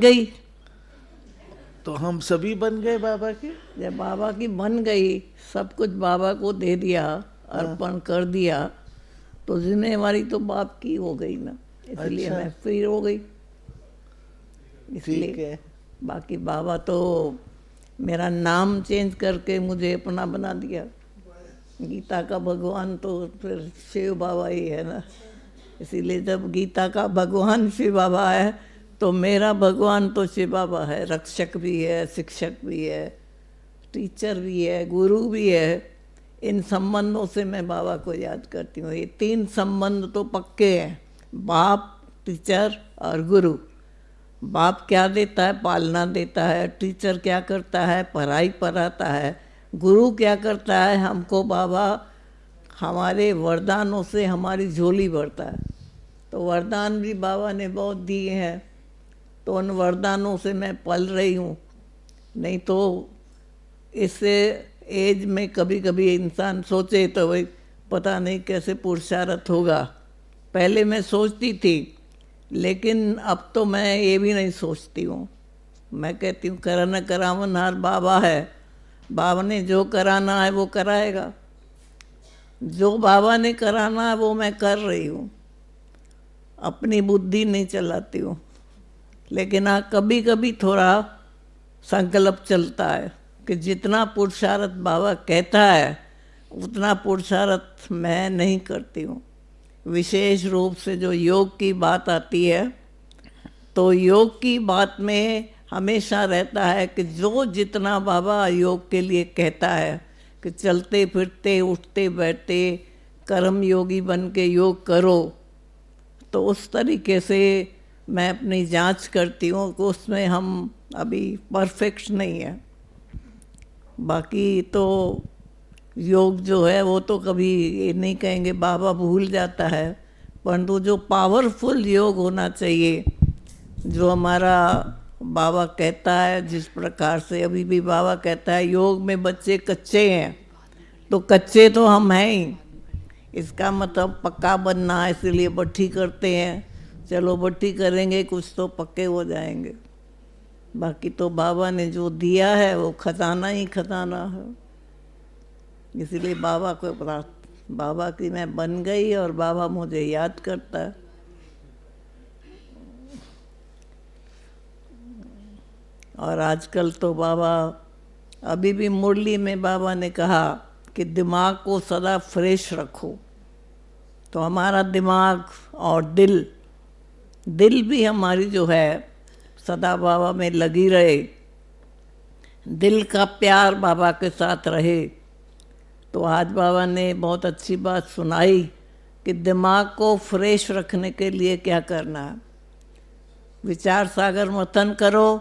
गई तो हम सभी बन गए बाबा के। जब बाबा की बन गई, सब कुछ बाबा को दे दिया, अर्पण कर दिया, तो जिम्मेवारी तो बाप की हो गई ना, इसलिए अच्छा। मैं फ्री हो गई। ठीक इसलिए है। बाकी बाबा तो मेरा नाम चेंज करके मुझे अपना बना दिया। गीता का भगवान तो फिर शिव बाबा ही है ना, इसीलिए जब गीता का भगवान शिव बाबा है तो मेरा भगवान तो शिव बाबा है। रक्षक भी है, शिक्षक भी है, टीचर भी है, गुरु भी है। इन संबंधों से मैं बाबा को याद करती हूँ। ये तीन संबंध तो पक्के हैं, बाप, टीचर और गुरु। बाप क्या देता है? पालना देता है। टीचर क्या करता है? पढ़ाई पढ़ाता है। गुरु क्या करता है? हमको बाबा हमारे वरदानों से हमारी झोली भरता है। तो वरदान भी बाबा ने बहुत दिए हैं, तो उन वरदानों से मैं पल रही हूँ। नहीं तो इससे एज में कभी कभी इंसान सोचे तो भाई पता नहीं कैसे पुरुषार्थ होगा। पहले मैं सोचती थी, लेकिन अब तो मैं ये भी नहीं सोचती हूँ। मैं कहती हूँ करन करावनहार बाबा है, बाबा ने जो कराना है वो कराएगा। जो बाबा ने कराना है वो मैं कर रही हूँ, अपनी बुद्धि नहीं चलाती हूँ। लेकिन हाँ, कभी कभी थोड़ा संकल्प चलता है कि जितना पुरुषार्थ बाबा कहता है उतना पुरुषार्थ मैं नहीं करती हूँ। विशेष रूप से जो योग की बात आती है, तो योग की बात में हमेशा रहता है कि जो जितना बाबा योग के लिए कहता है कि चलते फिरते उठते बैठते कर्म योगी बन के योग करो, तो उस तरीके से मैं अपनी जांच करती हूँ कि उसमें हम अभी परफेक्ट नहीं है। बाकी तो योग जो है वो तो कभी ये नहीं कहेंगे बाबा भूल जाता है, परंतु जो पावरफुल योग होना चाहिए, जो हमारा बाबा कहता है, जिस प्रकार से अभी भी बाबा कहता है योग में बच्चे कच्चे हैं, तो कच्चे तो हम हैं ही। इसका मतलब पक्का बनना है, इसलिए भट्ठी करते हैं। चलो भट्ठी करेंगे, कुछ तो पक्के हो जाएंगे। बाकी तो बाबा ने जो दिया है वो खजाना ही खजाना है। इसीलिए बाबा को बाबा की मैं बन गई और बाबा मुझे याद करता है। और आजकल तो बाबा, अभी भी मुरली में बाबा ने कहा कि दिमाग को सदा फ्रेश रखो। तो हमारा दिमाग और दिल भी हमारी जो है सदा बाबा में लगी रहे, दिल का प्यार बाबा के साथ रहे। तो आज बाबा ने बहुत अच्छी बात सुनाई कि दिमाग को फ्रेश रखने के लिए क्या करना है। विचार सागर मंथन करो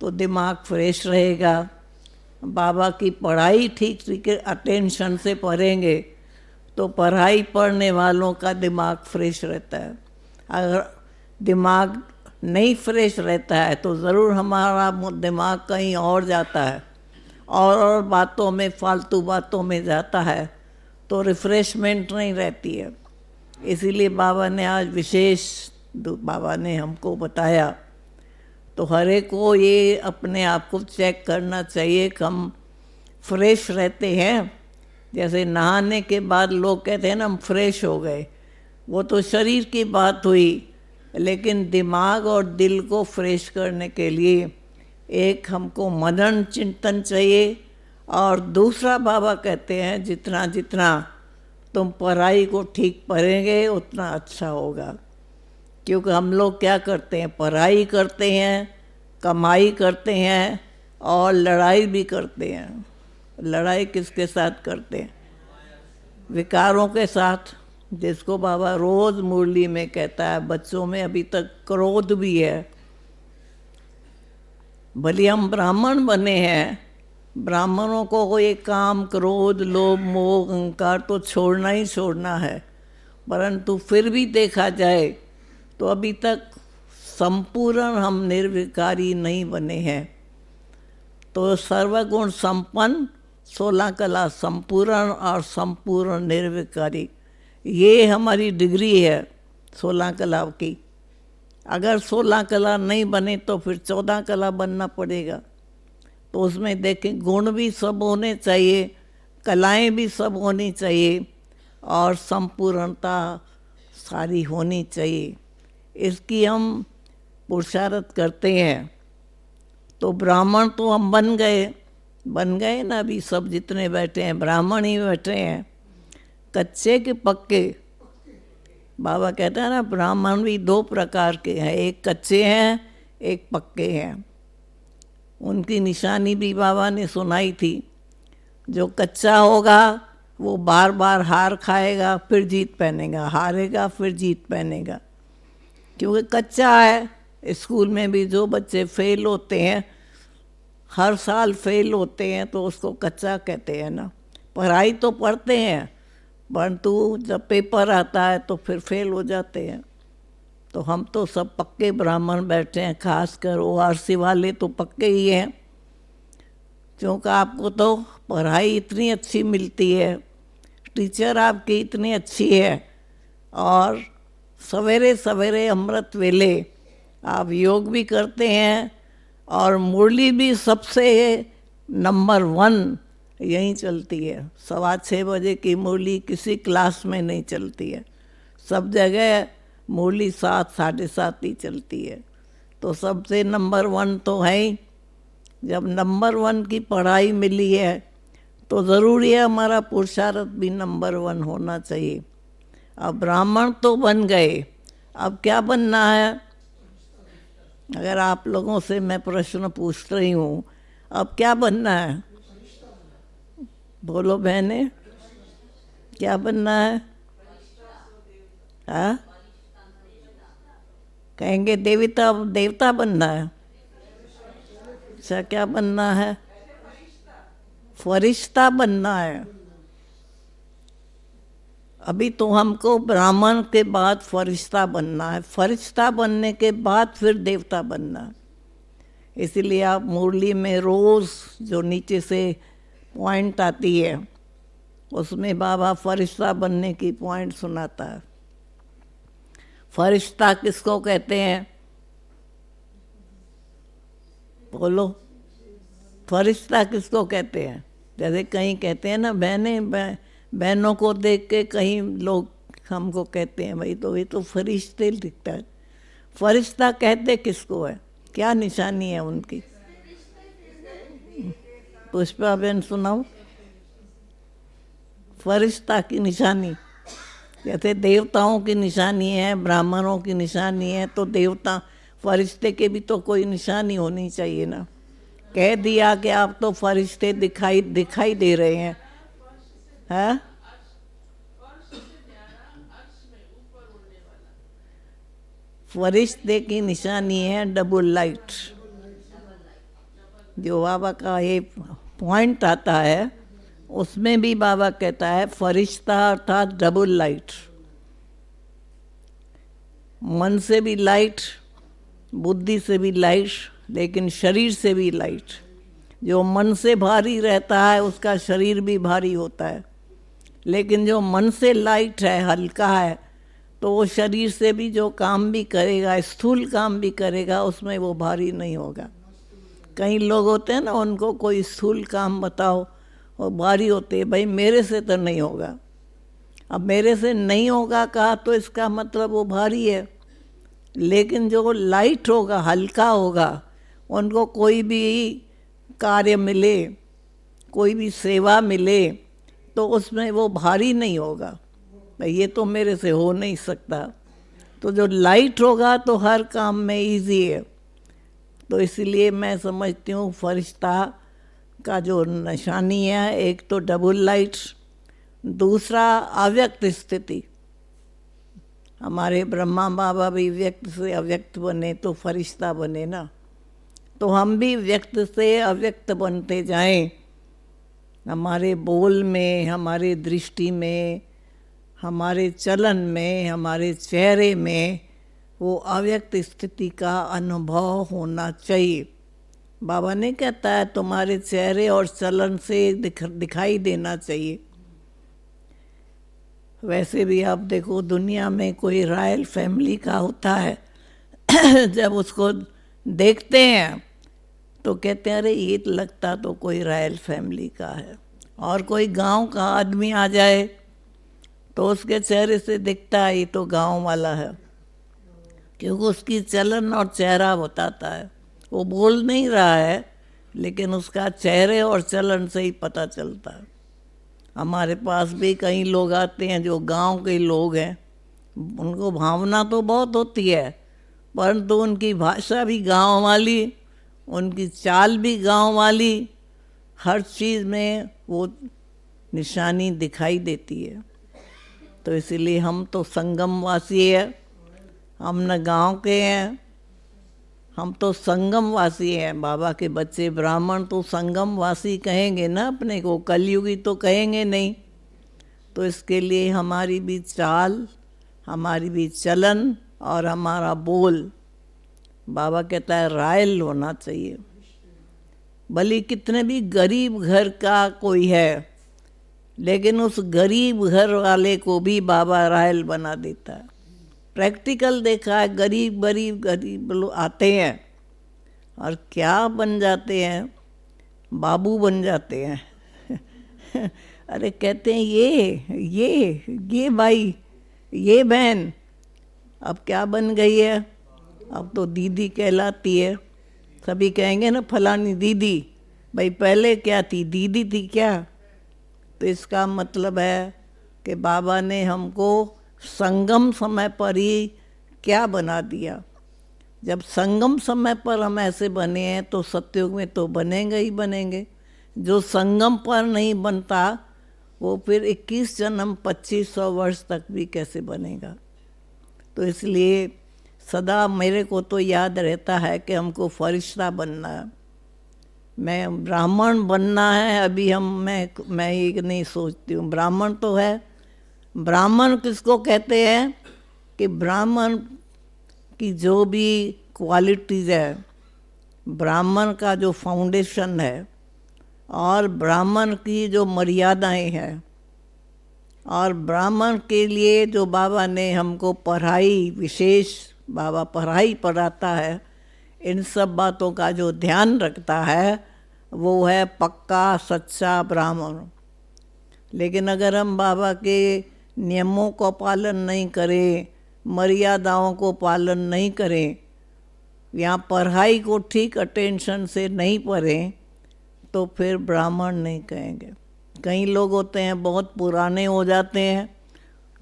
तो दिमाग फ्रेश रहेगा। बाबा की पढ़ाई ठीक ठीक अटेंशन से पढ़ेंगे तो पढ़ाई पढ़ने वालों का दिमाग फ्रेश रहता है। अगर दिमाग नहीं फ्रेश रहता है तो ज़रूर हमारा दिमाग कहीं और जाता है, और बातों में, फालतू बातों में जाता है, तो रिफ़्रेशमेंट नहीं रहती है। इसीलिए बाबा ने आज विशेष बाबा ने हमको बताया। तो हर एक को ये अपने आप को चेक करना चाहिए कि हम फ्रेश रहते हैं। जैसे नहाने के बाद लोग कहते हैं ना हम फ्रेश हो गए, वो तो शरीर की बात हुई, लेकिन दिमाग और दिल को फ्रेश करने के लिए एक हमको मनन चिंतन चाहिए। और दूसरा बाबा कहते हैं जितना जितना तुम पढ़ाई को ठीक पढ़ेंगे उतना अच्छा होगा। क्योंकि हम लोग क्या करते हैं, पढ़ाई करते हैं, कमाई करते हैं और लड़ाई भी करते हैं। लड़ाई किसके साथ करते हैं? विकारों के साथ, जिसको बाबा रोज़ मुरली में कहता है। बच्चों में अभी तक क्रोध भी है। भले हम ब्राह्मण बने हैं, ब्राह्मणों को ये काम, क्रोध, लोभ, मोह, अहंकार तो छोड़ना ही छोड़ना है। परंतु फिर भी देखा जाए तो अभी तक संपूर्ण हम निर्विकारी नहीं बने हैं। तो सर्वगुण संपन्न, 16 कला संपूर्ण और संपूर्ण निर्विकारी, ये हमारी डिग्री है 16 कला की। अगर 16 कला नहीं बने तो फिर 14 कला बनना पड़ेगा। तो उसमें देखें गुण भी सब होने चाहिए, कलाएं भी सब होनी चाहिए और संपूर्णता सारी होनी चाहिए। इसकी हम पुरुषार्थ करते हैं। तो ब्राह्मण तो हम बन गए ना, अभी सब जितने बैठे हैं ब्राह्मण ही बैठे हैं। कच्चे के पक्के, बाबा कहते हैं ना ब्राह्मण भी 2 प्रकार के हैं, एक कच्चे हैं एक पक्के हैं। उनकी निशानी भी बाबा ने सुनाई थी। जो कच्चा होगा वो बार बार हार खाएगा फिर जीत पहनेगा, हारेगा फिर जीत पहनेगा, क्योंकि कच्चा है। स्कूल में भी जो बच्चे फेल होते हैं, हर साल फेल होते हैं, तो उसको कच्चा कहते हैं ना। पढ़ाई तो पढ़ते हैं परंतु जब पेपर आता है तो फिर फेल हो जाते हैं। तो हम तो सब पक्के ब्राह्मण बैठे हैं, खासकर ORC वाले तो पक्के ही हैं, क्योंकि आपको तो पढ़ाई इतनी अच्छी मिलती है, टीचर आपकी इतनी अच्छी है, और सवेरे सवेरे अमृत वेले आप योग भी करते हैं और मुरली भी सबसे नंबर 1 यहीं चलती है। 6:15 बजे की मुरली किसी क्लास में नहीं चलती है, सब जगह मुरली 7, 7:30 ही चलती है। तो सबसे नंबर 1 तो है ही। जब नंबर 1 की पढ़ाई मिली है तो ज़रूरी है हमारा पुरुषार्थ भी नंबर 1 होना चाहिए। अब ब्राह्मण तो बन गए, अब क्या बनना है? अगर आप लोगों से मैं प्रश्न पूछ रही हूँ, अब क्या बनना है? बोलो बहने, क्या बनना है? हाँ, कहेंगे देवता बनना है। अच्छा, क्या बनना है? फरिश्ता बनना है। अभी तो हमको ब्राह्मण के बाद फरिश्ता बनना है, फरिश्ता बनने के बाद फिर देवता बनना है। इसीलिए आप मुरली में रोज़ जो नीचे से पॉइंट आती है उसमें बाबा फरिश्ता बनने की पॉइंट सुनाता है। फरिश्ता किसको कहते हैं? बोलो, फरिश्ता किसको कहते हैं? जैसे कहीं कहते हैं ना बहनों को देख के कहीं लोग हमको कहते हैं भाई तो ये तो फरिश्ते दिखता है। फरिश्ता कहते किसको है? क्या निशानी है उनकी? पुष्पा बहन सुनाओ। फरिश्ता की निशानी जैसे देवताओं की निशानी है, ब्राह्मणों की निशानी है, तो देवता फरिश्ते के भी तो कोई निशानी होनी चाहिए ना। कह दिया कि आप तो फरिश्ते दिखाई दे रहे हैं, है? फरिश्ते की निशानी है डबल लाइट। जो बाबा का ये पॉइंट आता है उसमें भी बाबा कहता है फरिश्ता अर्थात डबल लाइट। मन से भी लाइट, बुद्धि से भी लाइट, लेकिन शरीर से भी लाइट। जो मन से भारी रहता है उसका शरीर भी भारी होता है, लेकिन जो मन से लाइट है, हल्का है, तो वो शरीर से भी जो काम भी करेगा, स्थूल काम भी करेगा, उसमें वो भारी नहीं होगा। कई लोग होते हैं ना, उनको कोई स्थूल काम बताओ और भारी होते हैं, भाई मेरे से तो नहीं होगा। अब मेरे से नहीं होगा कहा तो इसका मतलब वो भारी है। लेकिन जो लाइट होगा, हल्का होगा, उनको कोई भी कार्य मिले, कोई भी सेवा मिले, तो उसमें वो भारी नहीं होगा, भाई ये तो मेरे से हो नहीं सकता। तो जो लाइट होगा तो हर काम में इजी है। तो इसलिए मैं समझती हूँ फरिश्ता का जो निशानी है, एक तो डबल लाइट, दूसरा अव्यक्त स्थिति। हमारे ब्रह्मा बाबा भी व्यक्त से अव्यक्त बने तो फरिश्ता बने ना, तो हम भी व्यक्त से अव्यक्त बनते जाएं। हमारे बोल में, हमारे दृष्टि में, हमारे चलन में, हमारे चेहरे में वो अव्यक्त स्थिति का अनुभव होना चाहिए। बाबा ने कहता है तुम्हारे चेहरे और चलन से दिखाई देना चाहिए। वैसे भी आप देखो, दुनिया में कोई रॉयल फैमिली का होता है जब उसको देखते हैं तो कहते हैं अरे ये तो लगता तो कोई रॉयल फैमिली का है। और कोई गांव का आदमी आ जाए तो उसके चेहरे से दिखता है ये तो गांव वाला है, क्योंकि उसकी चलन और चेहरा बताता है। वो बोल नहीं रहा है लेकिन उसका चेहरे और चलन से ही पता चलता है। हमारे पास भी कई लोग आते हैं जो गांव के लोग हैं, उनको भावना तो बहुत होती है परंतु उनकी भाषा भी गांव वाली, उनकी चाल भी गांव वाली, हर चीज़ में वो निशानी दिखाई देती है। तो इसीलिए हम तो संगम वासी है, हम न गांव के हैं, हम तो संगम वासी हैं। बाबा के बच्चे ब्राह्मण तो संगम वासी कहेंगे ना अपने को, कलयुगी तो कहेंगे नहीं। तो इसके लिए हमारी भी चाल, हमारी भी चलन और हमारा बोल, बाबा कहता है रॉयल होना चाहिए। भले कितने भी गरीब घर का कोई है लेकिन उस गरीब घर वाले को भी बाबा रॉयल बना देता है। प्रैक्टिकल देखा है, गरीब लोग आते हैं और क्या बन जाते हैं, बाबू बन जाते हैं। अरे कहते हैं ये भाई, ये बहन अब क्या बन गई है, अब तो दीदी कहलाती है। सभी कहेंगे ना फलानी दीदी, भाई पहले क्या थी, दीदी थी क्या? तो इसका मतलब है कि बाबा ने हमको संगम समय पर ही क्या बना दिया। जब संगम समय पर हम ऐसे बने हैं तो सतयुग में तो बनेंगे ही बनेंगे। जो संगम पर नहीं बनता वो फिर 21 जन्म 2500 वर्ष तक भी कैसे बनेगा। तो इसलिए सदा मेरे को तो याद रहता है कि हमको फरिश्ता बनना है, मैं ब्राह्मण बनना है। अभी मैं ये नहीं सोचती हूँ, ब्राह्मण तो है। ब्राह्मण किसको कहते हैं कि ब्राह्मण की जो भी क्वालिटीज़ है, ब्राह्मण का जो फाउंडेशन है और ब्राह्मण की जो मर्यादाएं हैं और ब्राह्मण के लिए जो बाबा ने हमको पढ़ाई, विशेष बाबा पढ़ाई पढ़ाता है, इन सब बातों का जो ध्यान रखता है वो है पक्का सच्चा ब्राह्मण। लेकिन अगर हम बाबा के नियमों को पालन नहीं करें, मर्यादाओं को पालन नहीं करें, या पढ़ाई को ठीक अटेंशन से नहीं पढ़ें तो फिर ब्राह्मण नहीं कहेंगे। कई लोग होते हैं बहुत पुराने हो जाते हैं,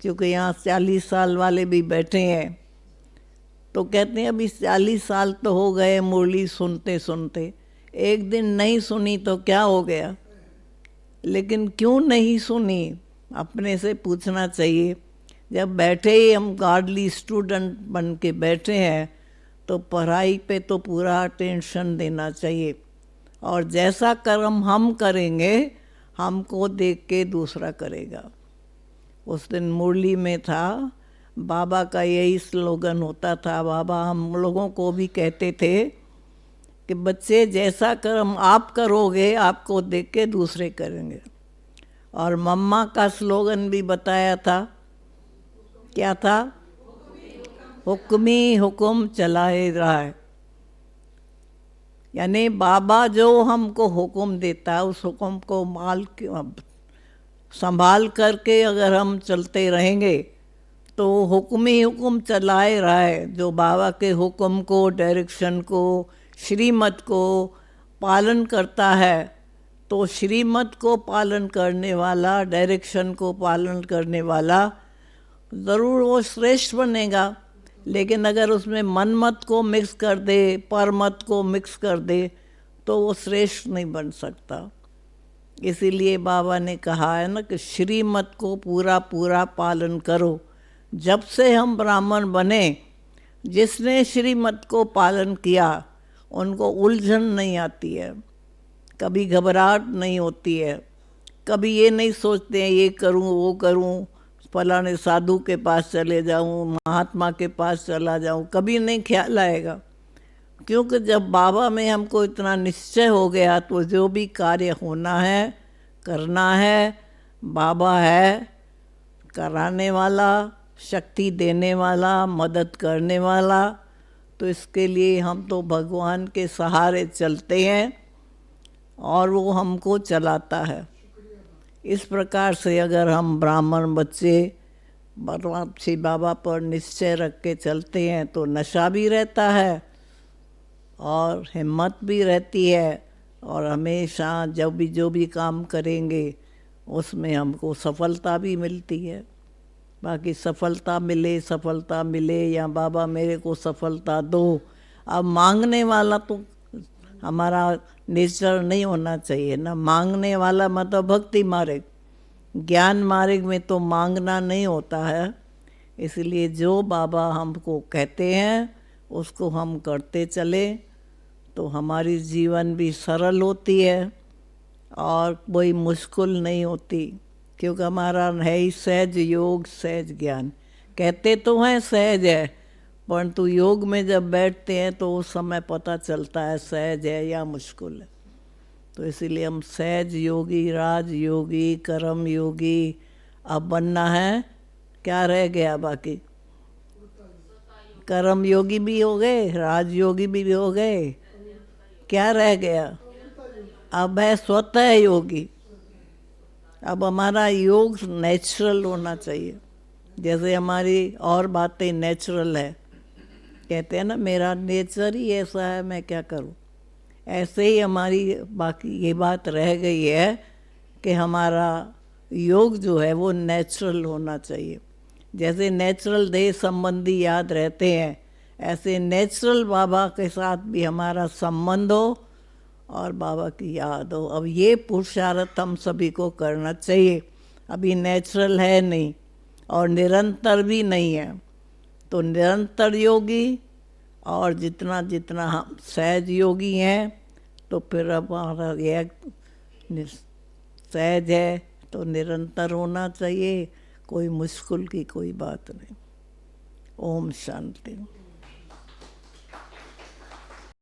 क्योंकि यहाँ 40 साल वाले भी बैठे हैं, तो कहते हैं अभी 40 साल तो हो गए मुरली सुनते सुनते, एक दिन नहीं सुनी तो क्या हो गया। लेकिन क्यों नहीं सुनी अपने से पूछना चाहिए। जब बैठे ही हम गार्डली स्टूडेंट बन के बैठे हैं तो पढ़ाई पे तो पूरा अटेंशन देना चाहिए, और जैसा कर्म हम करेंगे हमको देख के दूसरा करेगा। उस दिन मुरली में था, बाबा का यही स्लोगन होता था। बाबा हम लोगों को भी कहते थे कि बच्चे जैसा कर्म आप करोगे आपको देख के दूसरे करेंगे। और मम्मा का स्लोगन भी बताया था, क्या था? हुक्मी हुक्म चलाए राय। यानी बाबा जो हमको हुक्म देता है उस हुक्म को संभाल करके अगर हम चलते रहेंगे तो हुक्म ही हुक्म चलाए रहा है। जो बाबा के हुक्म को, डायरेक्शन को, श्रीमत को पालन करता है तो श्रीमत को पालन करने वाला, डायरेक्शन को पालन करने वाला ज़रूर वो श्रेष्ठ बनेगा। लेकिन अगर उसमें मनमत को मिक्स कर दे, परमत को मिक्स कर दे तो वो श्रेष्ठ नहीं बन सकता। इसीलिए बाबा ने कहा है ना कि श्रीमत को पूरा पूरा पालन करो। जब से हम ब्राह्मण बने, जिसने श्रीमत को पालन किया उनको उलझन नहीं आती है, कभी घबराहट नहीं होती है, कभी ये नहीं सोचते हैं ये करूं वो करूं, फलाने साधु के पास चले जाऊं, महात्मा के पास चला जाऊं, कभी नहीं ख्याल आएगा। क्योंकि जब बाबा में हमको इतना निश्चय हो गया तो जो भी कार्य होना है, करना है, बाबा है कराने वाला, शक्ति देने वाला, मदद करने वाला। तो इसके लिए हम तो भगवान के सहारे चलते हैं और वो हमको चलाता है। इस प्रकार से अगर हम ब्राह्मण बच्चे श्री बाबा पर निश्चय रख के चलते हैं तो नशा भी रहता है और हिम्मत भी रहती है, और हमेशा जब भी जो भी काम करेंगे उसमें हमको सफलता भी मिलती है। बाकी सफलता मिले या बाबा मेरे को सफलता दो, अब मांगने वाला तो हमारा नेचर नहीं होना चाहिए ना। मांगने वाला मतलब भक्ति मार्ग, ज्ञान मार्ग में तो मांगना नहीं होता है। इसलिए जो बाबा हमको कहते हैं उसको हम करते चले तो हमारी जीवन भी सरल होती है और कोई मुश्किल नहीं होती, क्योंकि हमारा है ही सहज योग सहज ज्ञान। कहते तो हैं सहज है, परंतु योग में जब बैठते हैं तो उस समय पता चलता है सहज है या मुश्किल है। तो इसीलिए हम सहज योगी, राज योगी, कर्म योगी अब बनना है। क्या रह गया बाकी? कर्म योगी भी हो गए, राज योगी भी हो गए, क्या रह गया? अब है स्वतः योगी। अब हमारा योग नेचुरल होना चाहिए, जैसे हमारी और बातें नेचुरल है। कहते हैं ना मेरा नेचर ही ऐसा है, मैं क्या करूं। ऐसे ही हमारी बाकी ये बात रह गई है कि हमारा योग जो है वो नेचुरल होना चाहिए। जैसे नेचुरल देह संबंधी याद रहते हैं, ऐसे नेचुरल बाबा के साथ भी हमारा संबंध हो और बाबा की याद हो। अब ये पुरुषार्थ हम सभी को करना चाहिए। अभी नेचुरल है नहीं और निरंतर भी नहीं है, तो निरंतर योगी और जितना जितना हम सहज योगी हैं, तो फिर अब हमारा यह सहज है तो निरंतर होना चाहिए। कोई मुश्किल की कोई बात नहीं। ओम शांति।